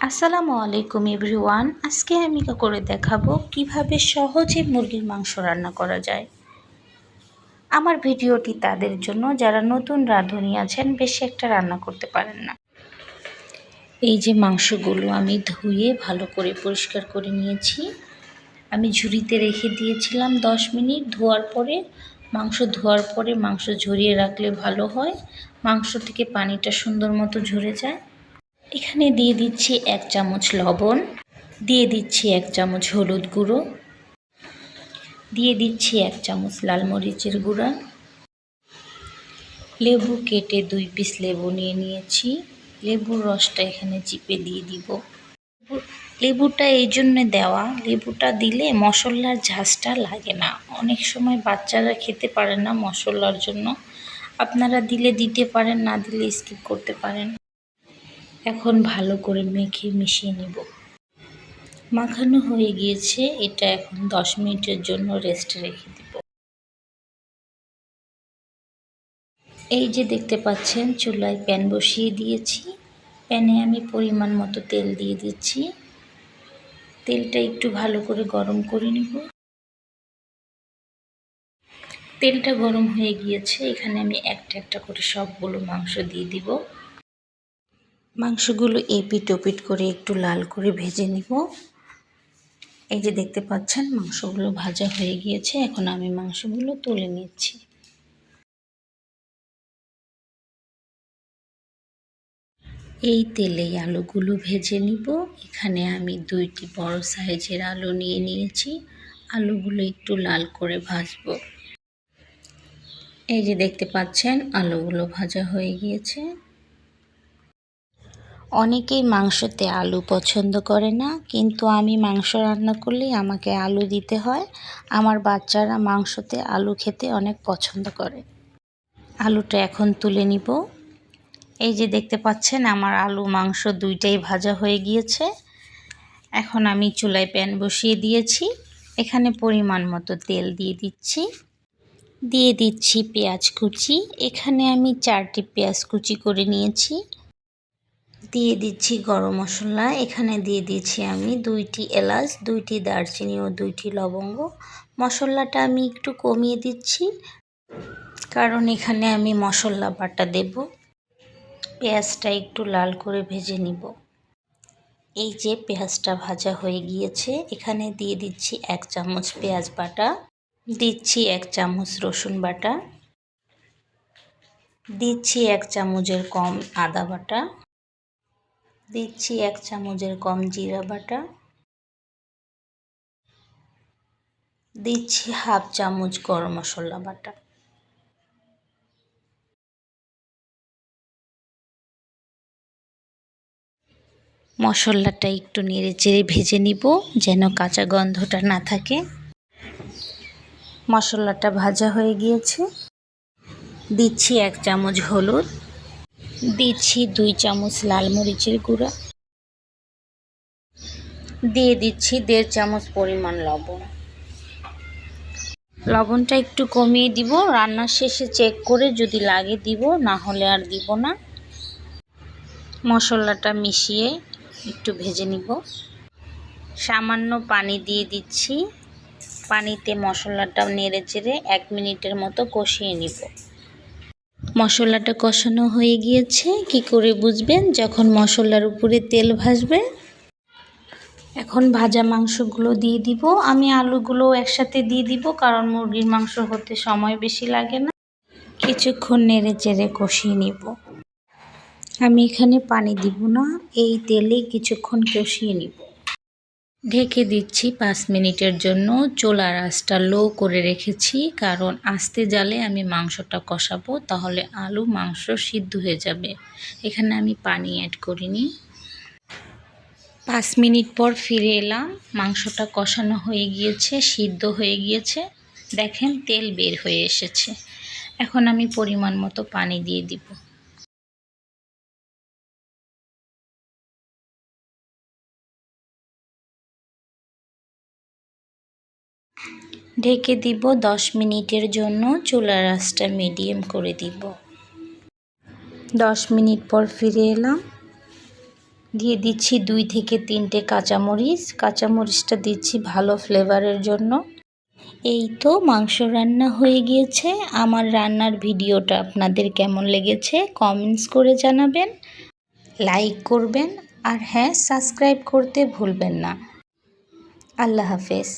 আসসালামু আলাইকুম এভরিওয়ান। আজকে আমি করে দেখাবো কিভাবে সহজে মুরগির মাংস রান্না করা যায়। আমার ভিডিওটি তাদের জন্য যারা নতুন রাঁধুনি আছেন, বেশি একটা রান্না করতে পারেন না। এই যে মাংসগুলো আমি ধুয়ে ভালো করে পরিষ্কার করে নিয়েছি। আমি ঝুড়িতে রেখে দিয়েছিলাম 10 মিনিট। ধোয়ার পরে মাংস ঝরিয়ে রাখলে ভালো হয়, মাংস থেকে পানিটা সুন্দর মতো ঝরে যায়। এখানে দিয়ে দিচ্ছি 1 চামচ লবণ, দিয়ে দিচ্ছি 1 চামচ হলুদ গুঁড়ো, দিয়ে দিচ্ছি 1 চামচ লাল মরিচের গুঁড়া। লেবু কেটে 2 পিস লেবু নিয়ে নিয়েছি। লেবুর রসটা এখানে চিপে দিয়ে দিব। লেবুটা এই জন্য দেওয়া, লেবুটা দিলে মশলার ঝাঁজটা লাগে না। অনেক সময় বাচ্চারা খেতে পারে না মশলার জন্য, আপনারা দিলে দিতে পারেন, না দিলে স্কিপ করতে পারেন। এখন ভালো করে মেখে মিশিয়ে নিব। মাখানো হয়ে গিয়েছে, এটা এখন 10 মিনিটের জন্য রেস্টে রেখে দিব। এই যে দেখতে পাচ্ছেন, চুলায় প্যান বসিয়ে দিয়েছি। প্যানে আমি পরিমাণ মতো তেল দিয়ে দিচ্ছি। তেলটা একটু ভালো করে গরম করে নিব। তেলটা গরম হয়ে গিয়েছে, এখানে আমি একটা একটা করে সবগুলো মাংস দিয়ে দিব। মাংসগুলো এপিট ওপিট করে একটু লাল করে ভেজে নিব। এই যে দেখতে পাচ্ছেন, মাংসগুলো ভাজা হয়ে গিয়েছে। এখন আমি মাংসগুলো তুলে নিচ্ছি। এই তেলেই আলুগুলো ভেজে নিব। এখানে আমি 2টি বড় সাইজের আলু নিয়ে নিয়েছি। আলুগুলো একটু লাল করে ভাজবো। এই যে দেখতে পাচ্ছেন, আলুগুলো ভাজা হয়ে গিয়েছে। অনেকেই মাংসতে আলু পছন্দ করে না, কিন্তু আমি মাংস রান্না করলেই আমাকে আলু দিতে হয়। আমার বাচ্চারা মাংসতে আলু খেতে অনেক পছন্দ করে। আলুটা এখন তুলে নিব। এই যে দেখতে পাচ্ছেন, আমার আলু মাংস দুইটাই ভাজা হয়ে গিয়েছে। এখন আমি চুলায় প্যান বসিয়ে দিয়েছি। এখানে পরিমাণ মতো তেল দিয়ে দিচ্ছি। দিয়ে দিচ্ছি পেঁয়াজ কুচি। এখানে আমি 4টি পেঁয়াজ কুচি করে নিয়েছি। দিয়ে দিচ্ছি গরম মশলা। এখানে দিয়ে দিচ্ছি আমি 2টি এলাচ, 2টি দারচিনি ও 2টি লবঙ্গ। মশলাটা আমি একটু কমিয়ে দিচ্ছি, কারণ এখানে আমি মশলা বাটা দেব। পেঁয়াজটা একটু লাল করে ভেজে নিব। এই যে পেঁয়াজটা ভাজা হয়ে গিয়েছে, এখানে দিয়ে দিচ্ছি 1 চামচ পেঁয়াজ বাটা, দিচ্ছি 1 চামচ রসুন বাটা, দিচ্ছি 1 চামচের কম আদা বাটা, দিচ্ছি 1 চামচের কম জিরা বাটা, দিচ্ছি হাফ চামচ গরম মশলা বাটা। মশলাটা একটু নেড়ে চেড়ে ভেজে নিব, যেন কাঁচা গন্ধটা না থাকে। মশলাটা ভাজা হয়ে গিয়েছে। দিচ্ছি 1 চামচ হলুদ, দিচ্ছি 2 চামচ লাল মরিচের গুঁড়া, দিয়ে দিচ্ছি 1.5 চামচ পরিমাণ লবণ। লবণটা একটু কমিয়ে দিব, রান্নার শেষে চেক করে যদি লাগে দিব, না হলে আর দিব না। মশলাটা মিশিয়ে একটু ভেজে নিব। সামান্য পানি দিয়ে দিচ্ছি। পানিতে মশলাটা নেড়ে চেড়ে 1 মিনিটের মতো কষিয়ে নিব। মশলাটা কষানো হয়ে গিয়েছে। কি করে বুঝবেন? যখন মশলার উপরে তেল ভাসবে। এখন ভাজা মাংসগুলো দিয়ে দিব। আমি আলুগুলো একসাথে দিয়ে দিব, কারণ মুরগির মাংস হতে সময় বেশি লাগে না। কিছুক্ষণ নেড়ে চেড়ে কষিয়ে নিব। আমি এখানে পানি দিব না, এই তেলে কিছুক্ষণ কষিয়ে নিব। ঢেকে দিচ্ছি 5 মিনিটের জন্য। চুলার আঁচটা লো করে রেখেছি, কারণ আস্তে জালে আমি মাংসটা কষাবো, তাহলে আলু মাংস সিদ্ধ হয়ে যাবে। এখানে আমি পানি অ্যাড করিনি। 5 মিনিট পর ফিরে এলাম। মাংসটা কষানো হয়ে গিয়েছে, সিদ্ধ হয়ে গিয়েছে। দেখেন তেল বের হয়ে এসেছে। এখন আমি পরিমাণ মতো পানি দিয়ে দিব। ঢেকে দিব 10 মিনিটের জন্য। চুলার আঁচটা মিডিয়াম করে দিব। 10 মিনিট পর ফিরে এলাম। দিয়ে দিচ্ছি 2 থেকে 3টে কাঁচামরিচ। কাঁচামরিচটা দিচ্ছি ভালো ফ্লেভারের জন্য। এই তো মাংস রান্না হয়ে গিয়েছে। আমার রান্নার ভিডিওটা আপনাদের কেমন লেগেছে কমেন্টস করে জানাবেন, লাইক করবেন আর হ্যাঁ সাবস্ক্রাইব করতে ভুলবেন না। আল্লাহ হাফেজ।